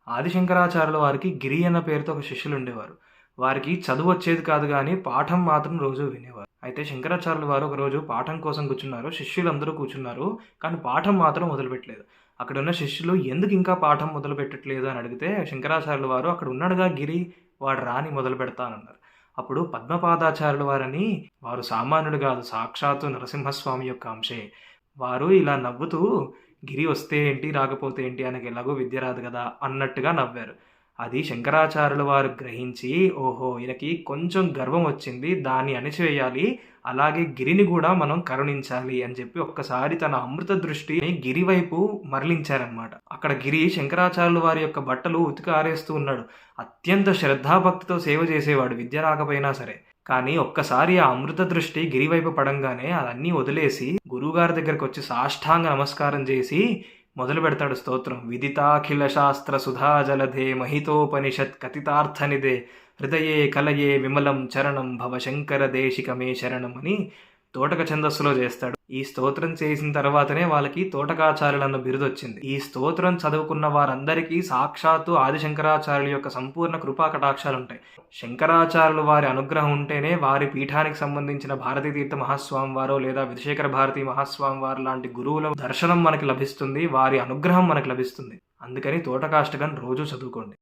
ఆదిశంకరాచార్యుల వారికి గిరి అన్న పేరుతో ఒక శిష్యులు ఉండేవారు. వారికి చదువు వచ్చేది కాదు గానీ, పాఠం మాత్రం రోజు వినేవారు. అయితే శంకరాచార్యుల వారు ఒకరోజు పాఠం కోసం కూర్చున్నారు. శిష్యులందరూ కూర్చున్నారు. కానీ పాఠం మాత్రం మొదలుపెట్టలేదు. అక్కడున్న శిష్యులు ఎందుకింకా పాఠం మొదలుపెట్టట్లేదు అని అడిగితే, శంకరాచార్యుల వారు అక్కడ ఉన్నాడుగా గిరి, వాడు రాని మొదలుపెడతానన్నారు. అప్పుడు పద్మపాదాచార్యుల వారని, వారు సామాన్యుడు గాదు, సాక్షాత్తు నరసింహస్వామి యొక్క అంశే. వారు ఇలా నవ్వుతూ, గిరి వస్తే ఏంటి, రాకపోతే ఏంటి, ఆయనకి ఎలాగో విద్య రాదు కదా అన్నట్టుగా నవ్వారు. అది శంకరాచార్యుల వారు గ్రహించి, ఓహో! ఈయనకి కొంచెం గర్వం వచ్చింది, దాన్ని అణిచివేయాలి, అలాగే గిరిని గూడా మనం కరుణించాలి అని చెప్పి ఒక్కసారి తన అమృత దృష్టిని గిరి వైపు మరలించారనమాట. అక్కడ గిరి శంకరాచార్యుల వారి యొక్క బట్టలు ఉతికి ఆరేస్తూ ఉన్నాడు. అత్యంత శ్రద్ధాభక్తితో సేవ చేసేవాడు, విద్య రాకపోయినా సరే. కానీ ఒక్కసారి ఆ అమృత దృష్టి గిరి వైపు పడంగానే అదన్నీ వదిలేసి గురువుగారి దగ్గరకు వచ్చి సాష్టాంగ నమస్కారం చేసి మొదలు పెడతాడు స్తోత్రం. విదితాఖిల శాస్త్ర సుధాజలధే మహితోపనిషత్ కథితార్థనిదే హృదయే కలయే విమలం చరణం భవ శంకర దేశికమే శరణం అని తోటక ఛందస్సులో చేస్తాడు. ఈ స్తోత్రం చేసిన తర్వాతనే వాళ్ళకి తోటకాచార్యులు అన్న బిరుదు వచ్చింది. ఈ స్తోత్రం చదువుకున్న వారందరికీ సాక్షాత్తు ఆదిశంకరాచార్యుల యొక్క సంపూర్ణ కృపా కటాక్షాలు ఉంటాయి. శంకరాచార్యులు వారి అనుగ్రహం ఉంటేనే వారి పీఠానికి సంబంధించిన భారతీ తీర్థ మహాస్వామి వారో లేదా విధుశేఖర భారతీ మహాస్వామి వారు లాంటి గురువుల దర్శనం మనకి లభిస్తుంది, వారి అనుగ్రహం మనకి లభిస్తుంది. అందుకని తోటకాష్టకం రోజు చదువుకోండి.